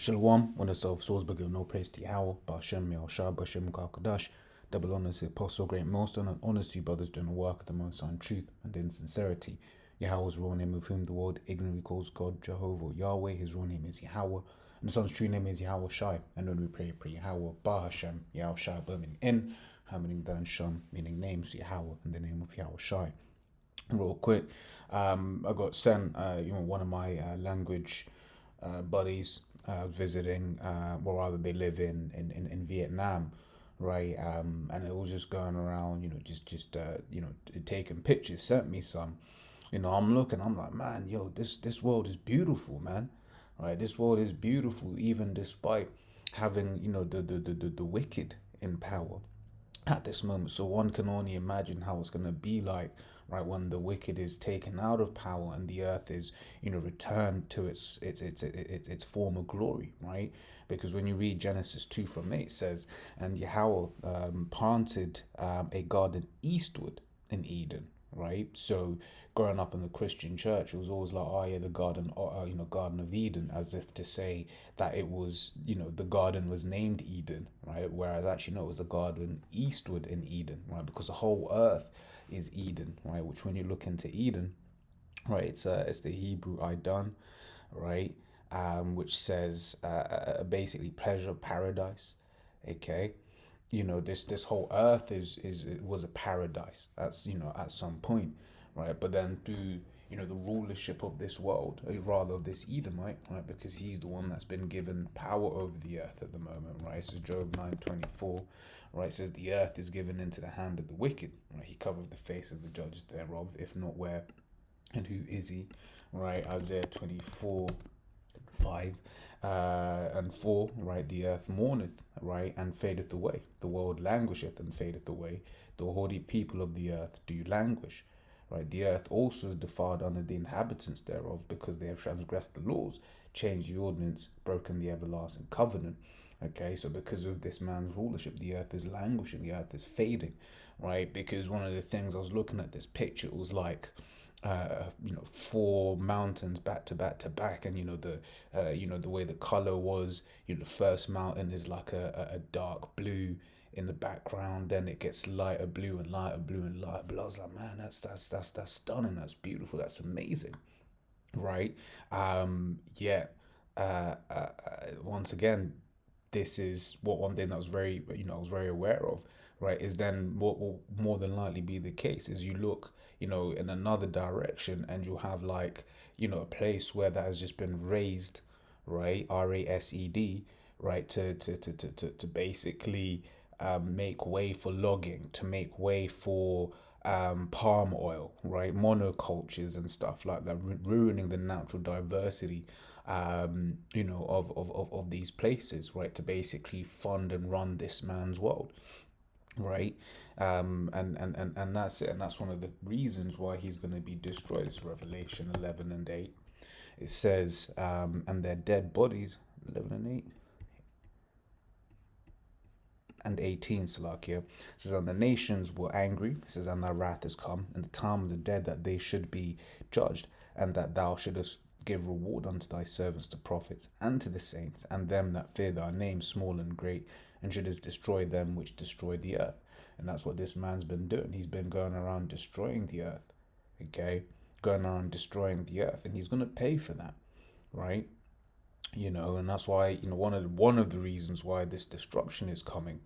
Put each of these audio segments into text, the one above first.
Shalom, one of self souls, but give no praise to Yahweh, Ba'ashem, Yahushua, Ba'ashem, Kakadash. Double honors to the Apostle, great millstone, and honors to you brothers doing the work of the Most High in truth and in sincerity. Yahweh's real name, of whom the world ignorantly calls God, Jehovah, Yahweh. His real name is Yahweh, and the Son's true name is Yahweh Shai. And when we pray Yahweh, Ba'ashem, Yahushua, meaning in, meaning Dan Sham, meaning name, so Yahweh, in the name of Yahweh Shai. Real quick, I got sent, one of my language buddies visiting, well, rather they live in Vietnam, right? And it was just going around, taking pictures. Sent me some, I'm looking, I'm like, man, this world is beautiful, man, right? This world is beautiful, even despite having, the wicked in power at this moment. So one can only imagine how it's going to be like, right, when the wicked is taken out of power and the earth is, returned to its former glory, right? Because when you read Genesis 2:8, it says, and Yahweh planted a garden eastward in Eden, right? So growing up in the Christian church, it was always like, oh yeah, the garden, Garden of Eden, as if to say that it was, the garden was named Eden, right? Whereas actually, no, it was the garden eastward in Eden, right? Because the whole earth is Eden, right? Which when you look into Eden, right, it's the Hebrew Idan, right? Which says basically pleasure, paradise, okay? This whole earth was a paradise. That's at some point, right? But then through the rulership of this world, rather of this Edomite, right? Because he's the one that's been given power over the earth at the moment, right? So Job 9:24, right, says the earth is given into the hand of the wicked, right? He covered the face of the judges thereof, if not where and who is he, right? Isaiah 24:5 and 4, right? The earth mourneth, right, and fadeth away. The world languisheth and fadeth away. The haughty people of the earth do languish, right? The earth also is defiled under the inhabitants thereof, because they have transgressed the laws, changed the ordinance, broken the everlasting covenant. Okay, so because of this man's rulership, the earth is languishing, the earth is fading, right? Because one of the things I was looking at this picture, it was like, four mountains back to back to back, and the way the color was, the first mountain is like a dark blue in the background, then it gets lighter blue and lighter blue and lighter blue. I was like, man, that's stunning, that's beautiful, that's amazing, right? Yeah. Once again, this is what one thing that was very, I was very aware of, right? Is then what will more than likely be the case is you look, in another direction, and you'll have like, a place where that has just been raised, right? RASED, right? To basically make way for logging, to make way for palm oil, right? Monocultures and stuff like that, ruining the natural diversity, of these places, right? To basically fund and run this man's world, right? And that's it. And that's one of the reasons why he's going to be destroyed. It's Revelation 11:8. It says, and their dead bodies, 11:8. And 18, Salakia. It says, and the nations were angry. It says, and thy wrath is come, and the time of the dead, that they should be judged, and that thou shouldest give reward unto thy servants, the prophets, and to the saints, and them that fear thy name, small and great, and shouldest destroy them which destroy the earth. And that's what this man's been doing. He's been going around destroying the earth, okay? Going around destroying the earth, and he's going to pay for that, right? And that's why, one of the reasons why this destruction is coming,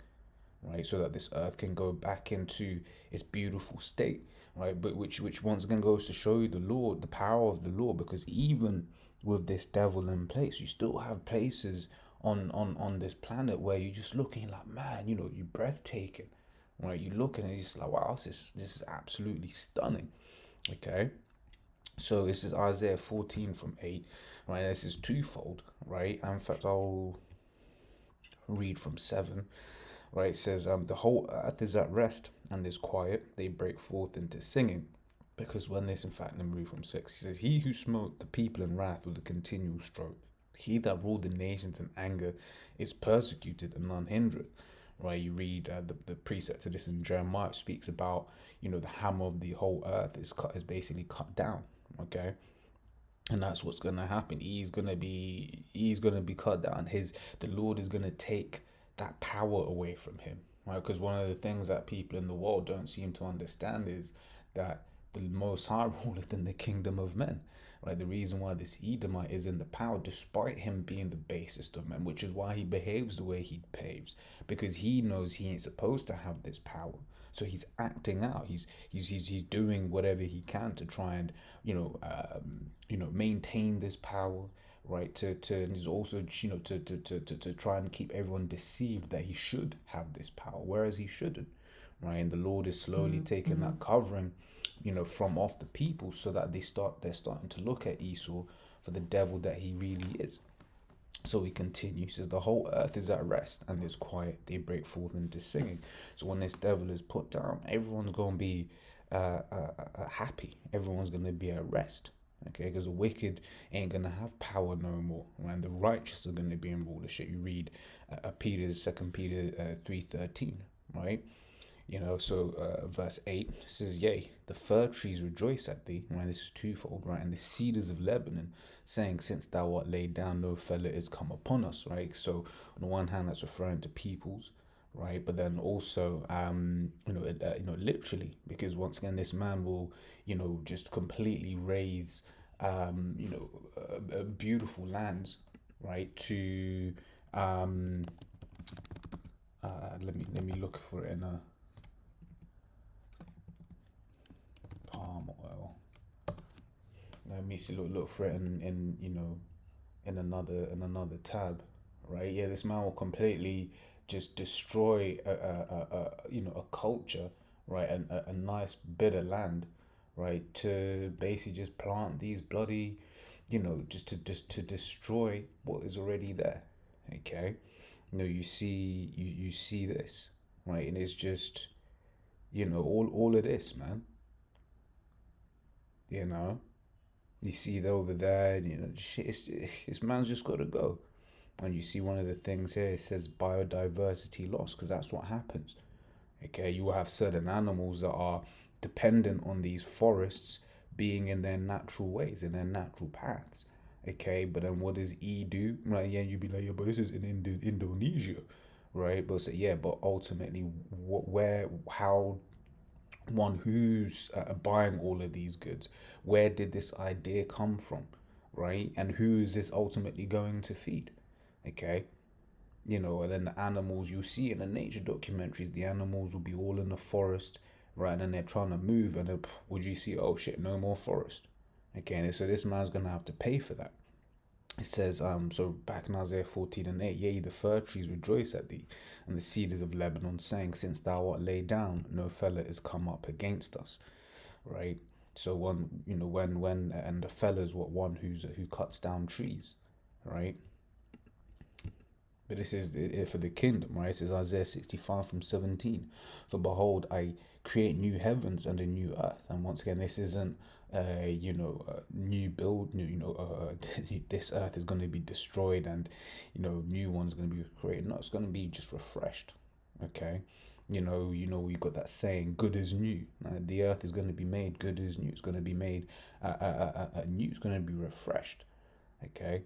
right? So that this earth can go back into its beautiful state, right? But which once again goes to show you the Lord, the power of the Lord, because even with this devil in place, you still have places on this planet where you're just looking like, man, you're breathtaking, right? You look and it's like, wow, this is absolutely stunning, okay? So this is Isaiah 14:8, right? This is twofold, right? In fact, I'll read from 7, right? It says, the whole earth is at rest and is quiet. They break forth into singing. Because when this, in fact, let me read from 6, he says, he who smote the people in wrath with a continual stroke, he that ruled the nations in anger is persecuted and none hindereth. Right, you read the precept to this in Jeremiah, speaks about, the hammer of the whole earth is basically cut down, okay? And that's what's gonna happen. He's gonna be cut down. The Lord is gonna take that power away from him, right? Because one of the things that people in the world don't seem to understand is that the Most High ruleth in the kingdom of men, right? The reason why this Edomite is in the power, despite him being the basest of men, which is why he behaves the way he behaves, because he knows he ain't supposed to have this power. So he's acting out. He's doing whatever he can to try and maintain this power, right? And he's also to try and keep everyone deceived that he should have this power, whereas he shouldn't, right? And the Lord is slowly taking that covering, from off the people, so that they're starting to look at Esau for the devil that he really is. So he continues, says the whole earth is at rest and is quiet. They break forth into singing. So when this devil is put down, everyone's gonna be happy. Everyone's gonna be at rest. Okay, because the wicked ain't gonna have power no more, right? And the righteous are gonna be in rulership. You read Second Peter 3:13, right? So verse 8 says, Yea, the fir trees rejoice at thee, right? This is twofold, right? And the cedars of Lebanon, saying, Since thou art laid down, no fellow is come upon us, right? So on the one hand, that's referring to peoples, right? But then also, literally, because once again, this man will, just completely raise, beautiful lands, right? To, let me look for it in a palm oil. Let me see, look for it in another tab, right? Yeah, this man will completely just destroy a culture, right, and a nice bit of land, right, to basically just plant these bloody, just to destroy what is already there. Okay, you see this, right, and it's just all of this, man. You know, you see it over there, and shit. This man's just got to go. And you see one of the things here, it says biodiversity loss, because that's what happens. Okay, you will have certain animals that are dependent on these forests being in their natural ways, in their natural paths. Okay, but then what does E do? Right, yeah, you'd be like, yeah, but this is in Indonesia, right? But so, yeah, but ultimately, how one who's buying all of these goods, where did this idea come from, right? And who is this ultimately going to feed? Okay, and then the animals you see in the nature documentaries, the animals will be all in the forest, right? And then they're trying to move, and then, would you see, oh shit, no more forest. Okay, and so this man's gonna have to pay for that. It says, so back in Isaiah 14:8, Yea, the fir trees rejoice at thee, and the cedars of Lebanon saying, Since thou art laid down, no fella is come up against us, right? So and the fella is one who cuts down trees, right? But this is for the kingdom, right? This is Isaiah 65:17. For behold, I create new heavens and a new earth. And once again, this isn't, new build, this earth is going to be destroyed and, new one's going to be created. No, it's going to be just refreshed. Okay. We got that saying, good as new. The earth is going to be made good as new. It's going to be made new. It's going to be refreshed. Okay.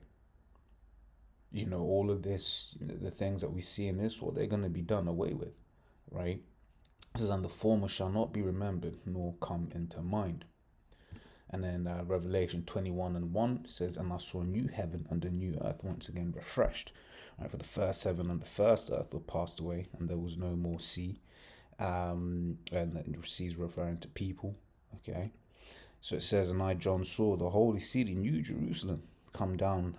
All of this, the things that we see in this world, they're going to be done away with, right? It says, and the former shall not be remembered, nor come into mind. And then Revelation 21:1 says, and I saw a new heaven and a new earth, once again refreshed. Right, for the first heaven and the first earth were passed away, and there was no more sea. And the sea is referring to people. Okay. So it says, and I, John, saw the holy city, New Jerusalem, come down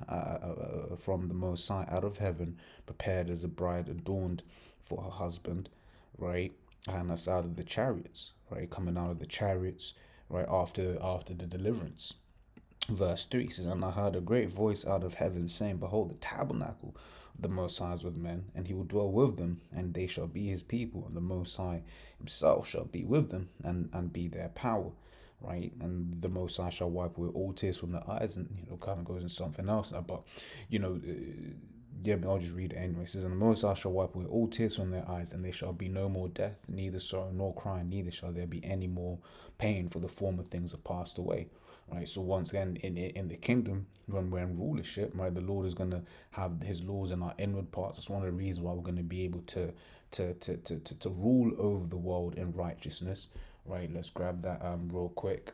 from the Most High out of heaven, prepared as a bride adorned for her husband, right? And that's out of the chariots, right? Coming out of the chariots, right, after the deliverance. Verse 3 says, and I heard a great voice out of heaven saying, Behold, the tabernacle of the Most High is with men, and he will dwell with them, and they shall be his people, and the Most High himself shall be with them, and be their power. Right, and the Most High shall wipe away all tears from their eyes, and kind of goes into something else now, but yeah, I'll just read it anyway. It says, and the Most High shall wipe away all tears from their eyes, and there shall be no more death, neither sorrow nor crying, neither shall there be any more pain, for the former things are passed away. right? So once again, in the kingdom, when we're in rulership, right, the Lord is gonna have His laws in our inward parts. That's one of the reasons why we're gonna be able to rule over the world in righteousness, right? Let's grab that real quick.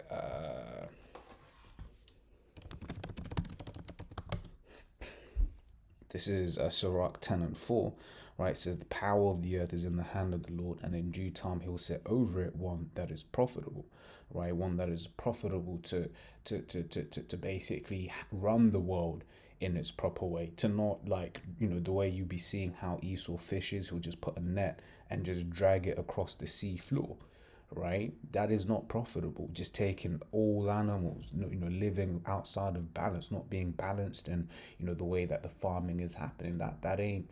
This is Sirach 10:4, right? It says, the power of the earth is in the hand of the Lord, and in due time He will set over it one that is profitable, right? One that is profitable to basically run the world in its proper way. To not, like, the way you be seeing how Esau fishes, he'll just put a net and just drag it across the sea floor, right? That is not profitable. Just taking all animals, living outside of balance, not being balanced, and the way that the farming is happening, that ain't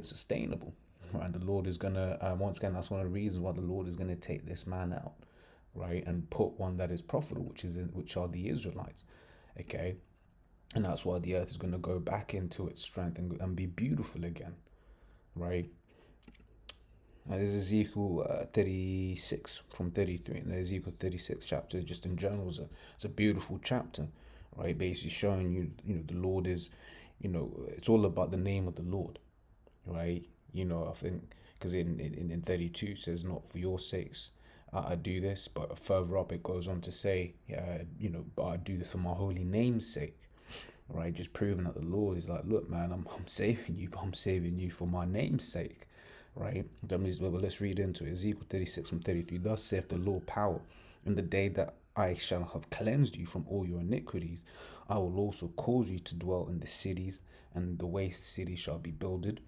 sustainable. Right? And the Lord is gonna once again, that's one of the reasons why the Lord is gonna take this man out, right, and put one that is profitable, which are the Israelites, okay. And that's why the earth is going to go back into its strength and be beautiful again, right? This is Ezekiel 36 from 33. And the Ezekiel 36 chapter, just in general, it's a beautiful chapter, right? Basically showing the Lord is, it's all about the name of the Lord, right? I think because in 32 it says, not for your sakes I do this, but further up it goes on to say, but I do this for my holy name's sake, right? Just proving that the Lord is like, look, man, I'm saving you, but I'm saving you for my name's sake, right? Let's read into it. Ezekiel 36 from 33. Thus saith the Lord power, in the day that I shall have cleansed you from all your iniquities, I will also cause you to dwell in the cities, and the waste cities shall be builded.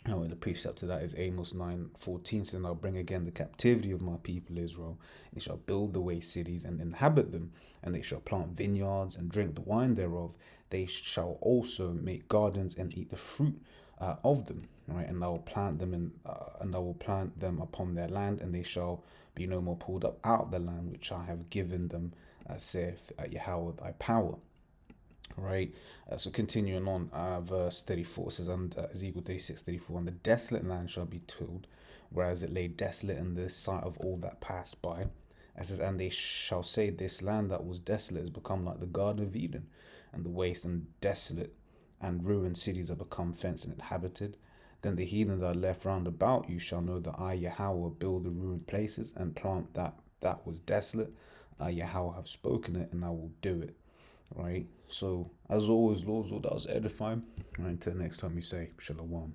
Now, the precept to that is Amos 9:14, saying, I'll bring again the captivity of my people Israel. They shall build the waste cities and inhabit them, and they shall plant vineyards and drink the wine thereof. They shall also make gardens and eat the fruit of them. Right, and I will plant them and I will plant them upon their land, and they shall be no more pulled up out of the land which I have given them, saith Yahweh thy power. Right, so continuing on, verse 34 says, and Ezekiel 36:34, and the desolate land shall be tilled, whereas it lay desolate in the sight of all that passed by. It says, and they shall say, this land that was desolate has become like the Garden of Eden, and the waste and desolate and ruined cities are become fenced and inhabited. Then the heathen that are left round about you shall know that I, Yahweh, will build the ruined places and plant that was desolate. I, Yahweh, have spoken it, and I will do it. Right? So, as always, Lord, that was edifying. Right, until next time we say, Shalom.